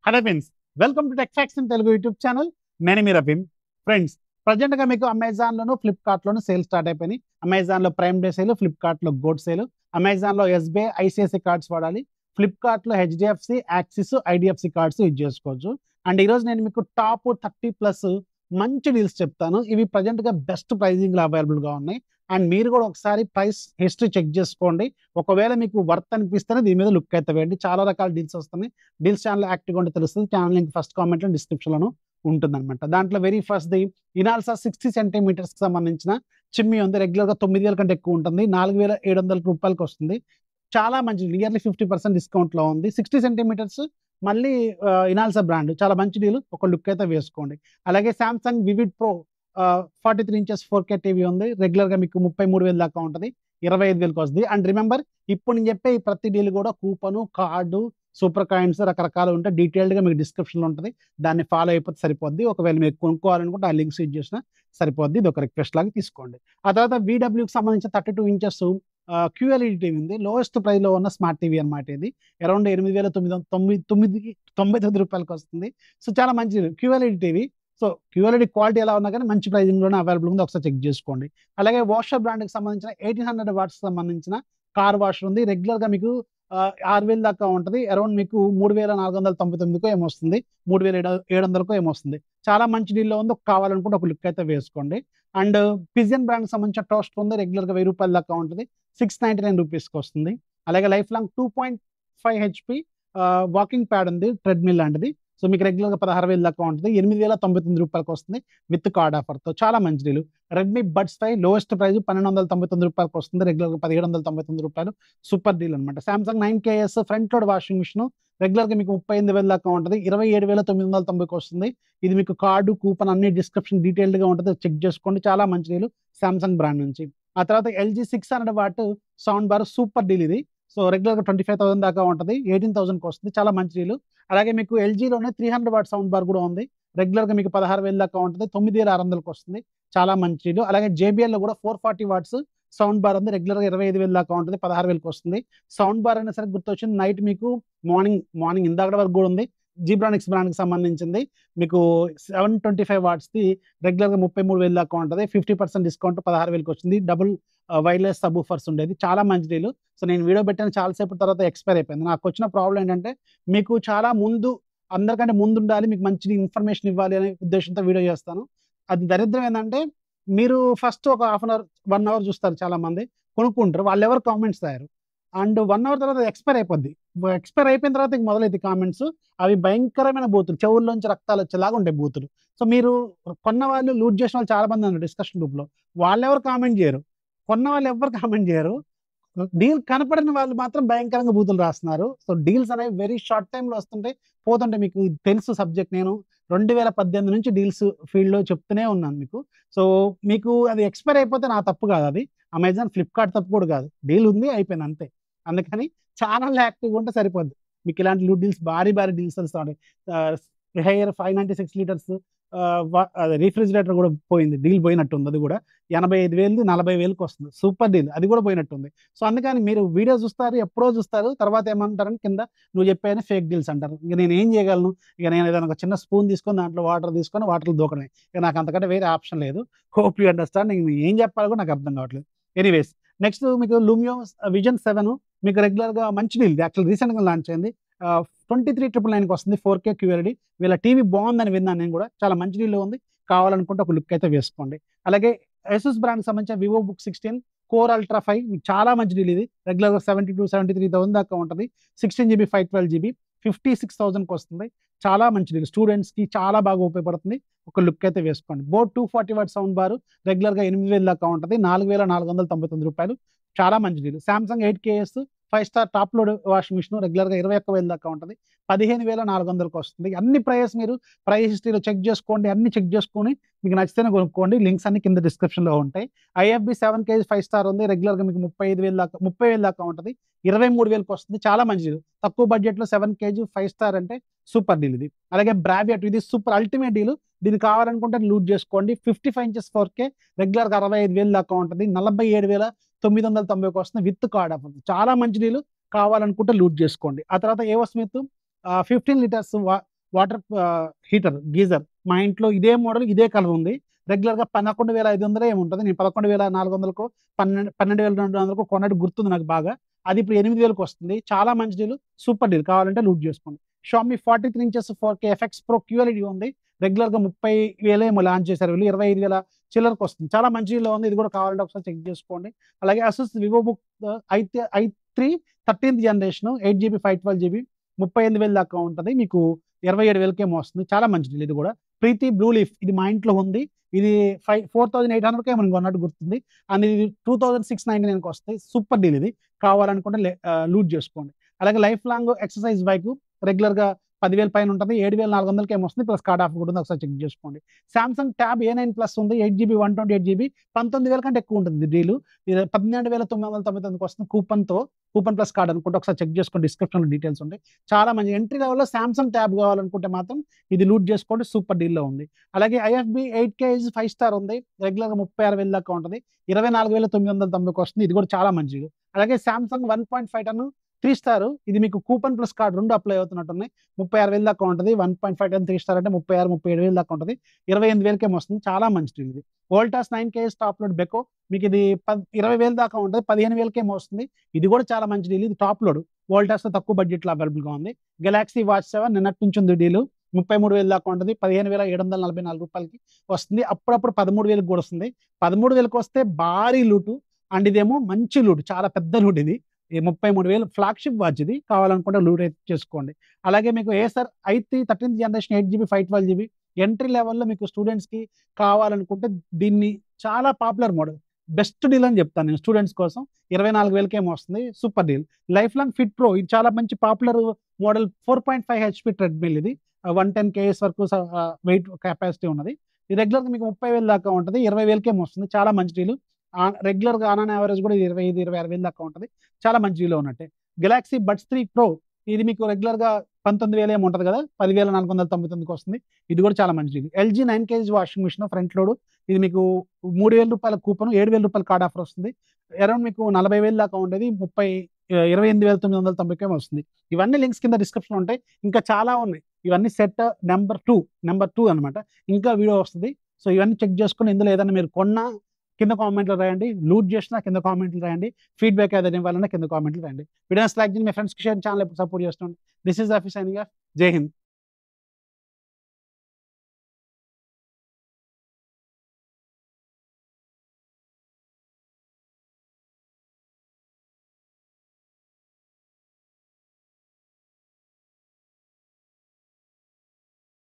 Hello friends, welcome to tech facts in Telugu YouTube channel. నేను మీ Raveen. Friends, ప్రజెంట్గా మీకు అమెజాన్లోను ఫ్లిప్కార్ట్లోను sale start అయిపోయినాయి. అమెజాన్లో ప్రైమ్ డే సేల్, ఫ్లిప్కార్ట్లో గోడ్ సేల్. అమెజాన్లో ఎస్బీఐ ఐసిఐసి కార్డ్స్ వాడాలి, ఫ్లిప్కార్ట్లో HDFC, axis, IDFC cards use చేసుకోవచ్చు. అండ్ ఈరోజు నేను మీకు టాప్ 30+ మంచి డీల్స్ చెప్తాను. ఇవి ప్రజెంట్గా బెస్ట్ ప్రైజింగ్లో అవైలబుల్గా ఉన్నాయి. అండ్ మీరు కూడా ఒకసారి ప్రైస్ హిస్టరీ చెక్ చేసుకోండి. ఒకవేళ మీకు వర్త్ అనిపిస్తేనే దీని మీద లుక్ అయితే వేయండి. చాలా రకాల డీల్స్ వస్తున్నాయి. డీల్స్ ఛానల్ యాక్టివ్గా ఉంటే తెలుస్తుంది. ఛానల్ లింక్ ఫస్ట్ కామెంట్లో డిస్క్రిప్షన్లోను ఉంటుందన్నమాట. దాంట్లో వెరీ ఫస్ట్ది ఇనాల్సా 60 సెంటీమీటర్స్కి సంబంధించిన చిమ్మి ఉంది. రెగ్యులర్గా 9,000 కంటే ఎక్కువ ఉంటుంది. 4,700 రూపాయలకి వస్తుంది. చాలా మంచిది, నియర్లీ 50% డిస్కౌంట్లో ఉంది. 60 సెంటీమీటర్స్ మళ్ళీ ఇనాల్సా బ్రాండ్, చాలా మంచి డీల్. ఒక లుక్ అయితే వేసుకోండి. అలాగే Samsung vivid pro 43 inches 4K TV ఉంది. రెగ్యులర్గా మీకు 33,000 దాకా ఉంటుంది. 25,000కి వస్తుంది. అండ్ రిమెంబర్, ఇప్పుడు నేను చెప్పే ఈ ప్రతి డీల్ కూడా కూపను, కార్డు, సూపర్ కాయిన్స్ రకరకాలు ఉంటాయి. డీటెయిల్డ్గా మీకు డిస్క్రిప్షన్లో ఉంటుంది. దాన్ని ఫాలో అయిపోతే సరిపోద్ది. ఒకవేళ మీరు కొనుక్కోవాలనుకుంటే ఆ లింక్స్ యూజ్ చేసినా సరిపోద్ది. ఇది ఒక రిక్వెస్ట్ లాగా తీసుకోండి. ఆ తర్వాత VWకి సంబంధించిన 32 ఇంచెస్ QLED టీవీ ఉంది. లోయెస్ట్ ప్రైస్లో ఉన్న స్మార్ట్ టీవీ అనమాట. ఇది అరౌండ్ 8,999 రూపాయలకి వస్తుంది. సో చాలా మంచిది QLED TV. So QLED quality ఎలా ఉన్నా కానీ మంచి ప్రైజింగ్లోనే అవైలబుల్ ఉంది. ఒకసారి చెక్ చేసుకోండి. అలాగే వాషర్ బ్రాండ్కి సంబంధించిన 1800 వాట్స్ సంబంధించిన కార్ వాషర్ ఉంది. రెగ్యులర్గా మీకు 6,000 దాకా ఉంటుంది. అరౌండ్ మీకు 3,499కో ఏమో వస్తుంది. 3,700కో ఏమో వస్తుంది. చాలా మంచి డీల్లో ఉంది. కావాలనుకుంటే ఒక లుక్ అయితే వేసుకోండి. అండ్ పిజియన్ బ్రాండ్కి సంబంధించిన టోస్టర్ ఉంది. రెగ్యులర్గా 1,000 రూపాయల దాకా ఉంటుంది. 699 రూపీస్కి వస్తుంది. అలాగే life long 2.5 HP walking pad ఉంది, ట్రెడ్మిల్ లాంటిది. సో మీకు రెగ్యులర్గా 16,000 దాకా ఉంటుంది. 8,099 రూపాయలకి వస్తుంది విత్ కార్డ్ ఆఫర్తో. చాలా మంచి డీలు. రెడ్మీ బడ్స్ 5 లోయెస్ట్ ప్రైస్ 1,299 రూపాయలకి వస్తుంది. రెగ్యులర్గా 1,799 రూపాయలు. సూపర్ డీల్ అనమాట. Samsung 9KS front load washing machine రెగ్యులర్గా మీకు 38,000 దాకా ఉంటుంది. 27,990కి వస్తుంది. ఇది మీకు కార్డు, కూపన్ అన్ని డిస్క్రిప్షన్ డీటెయిల్డ్గా ఉంటుంది. చెక్ చేసుకోండి. చాలా మంచి డీలు సామ్సంగ్ బ్రాండ్ నుంచి. ఆ తర్వాత LG 600 what sound bar super deal ఇది. సో రెగ్యులర్గా 25,000 దాకా ఉంటుంది. 18,000కి వస్తుంది. చాలా మంచి డీలు. అలాగే మీకు LGలోనే 300 వాట్ సౌండ్ బార్ కూడా ఉంది. రెగ్యులర్గా మీకు 16,000 దాకా ఉంటుంది. 9,600కి వస్తుంది. చాలా మంచి డీలు. అలాగే JBLలో కూడా 440 వాట్స్ సౌండ్ బార్ ఉంది. రెగ్యులర్గా 25,000 దాకా ఉంటుంది. 16,000కి వస్తుంది. సౌండ్ బార్ అయినా సరే గుర్తొచ్చింది. నైట్ మీకు మార్నింగ్ ఇందాక వరకు కూడా ఉంది. జీబ్రానిక్స్ బ్రాండ్కి సంబంధించింది. మీకు 725 వాట్స్ది రెగ్యులర్గా 33,000 దాకా ఉంటుంది. 50% డిస్కౌంట్ 16,000కి వచ్చింది. డబుల్ వైర్లెస్ సబ్ ఊఫర్స్ ఉండేది. చాలా మంచి డీలు. సో నేను వీడియో పెట్టాను, చాలాసేపు తర్వాత ఎక్స్పైర్ అయిపోయింది. నాకు వచ్చిన ప్రాబ్లం ఏంటంటే, మీకు చాలా ముందు, అందరికంటే ముందు ఉండాలి, మీకు మంచి ఇన్ఫర్మేషన్ ఇవ్వాలి అనే ఉద్దేశంతో వీడియో చేస్తాను. అది దరిద్రం ఏంటంటే, మీరు ఫస్ట్ ఒక హాఫ్ అన్ అవర్ 1 అవర్ చూస్తారు, చాలామంది కొనుక్కుంటారు, వాళ్ళు ఎవరు కామెంట్స్ రాయరు. అండ్ 1 అవర్ తర్వాత ఎక్స్పైర్ అయిపోద్ది. ఎక్స్పైర్ అయిపోయిన తర్వాత ఇంక మొదలైతే కామెంట్స్. అవి భయంకరమైన బూతులు, చెవుల్లోంచి రక్తాలు వచ్చేలాగా ఉంటాయి బూతులు. సో మీరు కొన్న వాళ్ళు, లూట్ చేసిన వాళ్ళు చాలా మంది ఉన్నారు డిస్కషన్ గ్రూప్లో. వాళ్ళెవరు కామెంట్ చేయరు, కొన్న వాళ్ళు ఎవరు కామెంట్ చేయరు. డీల్ కనపడిన వాళ్ళు మాత్రం భయంకరంగా బూతులు రాస్తున్నారు. సో డీల్స్ అనేవి వెరీ షార్ట్ టైంలో వస్తుంటాయి, పోతుంటాయి. మీకు ఇది తెలుసు సబ్జెక్ట్. నేను 2018 నుంచి డీల్స్ ఫీల్డ్లో చెప్తూనే ఉన్నాను మీకు. సో మీకు అది ఎక్స్పైర్ అయిపోతే నా తప్పు కాదు, అది అమెజాన్, ఫ్లిప్కార్ట్ తప్పు కూడా కాదు. డీల్ ఉంది, అయిపోయింది, అంతే. అందుకని ఛానల్ యాక్టివ్గా ఉంటే సరిపోద్ది. మీకు ఇలాంటి డీల్స్, భారీ డీల్స్ వస్తాయి. హెయిర్ 596 లీటర్స్ రిఫ్రిజిరేటర్ కూడా పోయింది, డీల్ పోయినట్టుంది. అది కూడా 85,000 40,000కి వస్తుంది. సూపర్ డీల్, అది కూడా పోయినట్టుంది. సో అందుకని మీరు వీడియో చూస్తారు, ఎప్పుడో చూస్తారు, తర్వాత ఏమంటారని కింద నువ్వు చెప్పేనే ఫేక్ డీల్స్ అంటారు. ఇక నేను ఏం చేయగలను? ఇక నేను ఏదైనా ఒక చిన్న స్పూన్ తీసుకొని దాంట్లో వాటర్ తీసుకొని వాటర్లో దూకడమే. ఇక నాకు అంతకంటే వేరే ఆప్షన్ లేదు. Hope you understand. నేను ఏం చెప్పాలో కూడా నాకు అర్థం కావట్లేదు. ఎనీవేస్, నెక్స్ట్ మీకు లూమియో విజన్ 7 మీకు రెగ్యులర్గా మంచి డీల్. యాక్చువల్ రీసెంట్గా లాంచ్ అయింది. 23,999కి వస్తుంది. 4K QLED. వీళ్ళ టీవీ బాగుందని విన్నాను నేను కూడా. చాలా మంచి డీల్లో ఉంది. కావాలనుకుంటే ఒక లుక్ అయితే వేసుకోండి. అలాగే ASUS బ్రాండ్కి సంబంధించిన వివో బుక్ 16 కోర్ అల్ట్రా 5 మీకు చాలా మంచి డీల్ ఇది. రెగ్యులర్గా 72,000-73,000 దాకా ఉంటుంది. 16GB 512GB 56,000కి వస్తుంది. చాలా మంచి డీల్. స్టూడెంట్స్కి చాలా బాగా ఉపయోగపడుతుంది. ఒక లుక్ అయితే వేసుకోండి. బోట్ 240 వాట్ సౌండ్ బారు రెగ్యులర్గా 8,000 దాకా ఉంటుంది. 4,499 రూపాయలు. చాలా మంచి deal. Samsung 8KS 5 star top load washing machine రెగ్యులర్గా 21,000 దాకా ఉంటుంది. 15,400కి వస్తుంది. అన్ని ప్రైస్ మీరు ప్రైస్ హిస్టరీలో చెక్ చేసుకోండి. అన్ని చెక్ చేసుకొని మీకు నచ్చితేనే కొనుక్కోండి. లింక్స్ అన్ని కింద డిస్క్రిప్షన్లో ఉంటాయి. IFB 7 kg 5 స్టార్ ఉంది. రెగ్యులర్గా మీకు 30,000 దాకా ఉంటుంది. 23,000కి వస్తుంది. చాలా మంచిది. తక్కువ బడ్జెట్లో 7 kg 5 స్టార్ అంటే సూపర్ డీల్ ఇది. అలాగే బ్రావియట్, ఇది సూపర్ అల్టిమేట్ డీల్. దీన్ని కావాలనుకుంటే లూట్ చేసుకోండి. 55 ఇంచెస్ 4K రెగ్యులర్గా 65,000 దాకా ఉంటుంది. 47,990కి వస్తుంది విత్ కార్డ్ ఆఫర్. చాలా మంచి డీల్. కావాలనుకుంటే లూట్ చేసుకోండి. ఆ తర్వాత ఏవో Smith 15 litres water heater geyser మా ఇంట్లో ఇదే మోడల్ ఇదే కలర్ ఉంది. రెగ్యులర్‌గా 11,500 ఏమో ఉంటది. నేను 11,400కో 12,200కో కొన్నట్టు గుర్తుంది నాకు బాగా. అది ఇప్పుడు 8,000కి వస్తుంది. చాలా మంచి డీల్. Super deal. కావాలంటే లూట్ చేసుకోండి. Xiaomi 43 inches 4K FX pro QLED ఉంది. రెగ్యులర్‌గా 30,000 ఏమో లాంచ్ చేశారు వీళ్ళు. 25,000 చిల్లరకు వస్తుంది. చాలా మంచి డీల్‌లో ఉంది. ఇది కూడా కావాలంటే ఒకసారి చెక్ చేసుకోండి. అలాగే Asus వివోబుక్ ఐ3 13th generation 8GB 512GB 38,000 దాకా ఉంటది. మీకు 27,000కేమో వస్తుంది. చాలా మంచి డీల్ ఇది కూడా. ప్రీతి బ్లూ లీఫ్ ఇది మా ఇంట్లో ఉంది. ఇది 4,800కే మనం కొన్నట్టు గుర్తుంది. అండ్ ఇది 2,699కి వస్తాయి. సూపర్ డీల్ ఇది. కావాలనుకుంటే లూట్ చేసుకోండి. అలాగే లైఫ్ లాంగ్ ఎక్సర్సైజ్ బైక్ రెగ్యులర్‌గా 10,000 పైన ఉంటది. 7,400కేమో వస్తుంది. ప్లస్ కార్డ్ ఆఫర్ కూడా ఉంది. ఒకసారి చెక్ చేసుకోండి. సామ్‌సంగ్ ట్యాబ్ A9 ప్లస్ ఉంది. 8GB 128GB 19,000 కంటే ఎక్కువ ఉంటుంది డీలు. ఇది 12,999కి వస్తుంది కూపన్‌తో. కూపన్ ప్లస్ కార్డ్ అనుకుంటే ఒకసారి చెక్ చేసుకోండి. డిస్క్రిప్షన్‌లో డీటెయిల్స్ ఉంటాయి. చాలా మంచి ఎంట్రీ లెవెల్‌లో సామ్‌సంగ్ ట్యాబ్ కావాలనుకుంటే మాత్రం ఇది లూట్ చేసుకోండి. సూపర్ డీల్‌లో ఉంది. అలాగే ఐఎఫ్‌బీ 8K 5 స్టార్ ఉంది. రెగ్యులర్‌గా 36,000 దాకా ఉంటది. 24,990కి వస్తుంది. ఇది కూడా చాలా మంచిది. అలాగే సామ్‌సంగ్ 1.5 టన్ 3 స్టార్ ఇది మీకు కూపన్ ప్లస్ కార్డ్ 2 అప్లై అవుతున్నట్టున్నాయి. 36,000 దాకా ఉంటది. 1.5 టన్ 3 స్టార్ అంటే 36, 37,000 దాకా ఉంటది. 28,000కేమో వస్తుంది. చాలా మంచి డీల్ ఇది. వోల్టాస్ 9K టాప్ లోడ్ బెకో మీకు ఇది 20,000 దాకా ఉంటది. 15,000కేమో వస్తుంది. ఇది కూడా చాలా మంచి డీల్. ఇది టాప్ లోడ్. వోల్టాస్‌లో తక్కువ బడ్జెట్‌లో అవైలబుల్‌గా ఉంది. గెలాక్సీ వాచ్ 7 నిన్నటి నుంచి ఉంది డీలు. 33,000 దాకా ఉంటది. 15,744కి వస్తుంది. అప్పుడప్పుడు 13,000కి కూడా వస్తుంది. 13,000కి వస్తే భారీ లూటు. అండ్ ఇదేమో మంచి లూట్. చాలా పెద్ద లూట్ ఇది. ఈ 33,000 ఫ్లాగ్‌షిప్ వాచ్ ఇది. కావాలనుకుంటే లూట్ అయితే చేసుకోండి. అలాగే మీకు Acer ఐ3 13th generation 8GB 512GB entry లెవెల్‌లో మీకు స్టూడెంట్స్‌కి కావాలనుకుంటే దీన్ని చాలా పాపులర్ మోడల్. బెస్ట్ డీల్ అని చెప్తాను నేను స్టూడెంట్స్ కోసం. 24,000కేమో వస్తుంది. Super deal. Life long fit pro ఇది చాలా మంచి పాపులర్ మోడల్ 4.5 హెచ్‌పీ ట్రెడ్‌మిల్ ఇది. 110 కేఎస్ వరకు వెయిట్ కెపాసిటీ ఉన్నది. ఇది రెగ్యులర్‌గా మీకు 30,000 దాకా ఉంటది. 20,000కేమో వస్తుంది. చాలా మంచి డీల్. రెగ్యులర్‌గా ఆన్ యావరేజ్ కూడా 25, 26,000 దాకా ఉంటది. చాలా మంచి డీల్‌లో ఉన్నట్టే. గెలాక్సీ బడ్స్ 3 ప్రో ఇది మీకు రెగ్యులర్‌గా 19,000 ఏమో ఉంటది కదా! 10,499కి వస్తుంది. ఇది కూడా చాలా మంచి deal. LG 9 KG washing machine front load ఇది మీకు రూ. 3,000 కూపన్, రూ. 7,000 కార్డ్ ఆఫర్ వస్తుంది. అరౌండ్ మీకు 40,000 దాకా ఉండేది. 28,990కేమో వస్తుంది. ఇవన్నీ లింక్స్ కింద డిస్క్రిప్షన్‌లో ఉంటాయి. ఇంకా చాలా ఉన్నాయి. ఇవన్నీ సెట్ నంబర్ 2 అన్నమాట. ఇంకా వీడియో వస్తది. సో, ఇవన్నీ చెక్ చేసుకొని ఇందులో ఏదైనా మీరు కొన్నా కింద కామెంట్‌లో రాయండి. లూట్ చేసినా కింద కామెంట్‌లో రాయండి. ఫీడ్‌బ్యాక్ ఏదైనా ఇవ్వాలన్నా కింద కామెంట్‌లో రాయండి. వీడియోస్ లైక్ చేయండి. మీ ఫ్రెండ్స్‌కి షేర్ ఛానల్ ఎప్పుడు సపోర్ట్ చేస్తుండండి. This is Afi signing off. జై హింద్.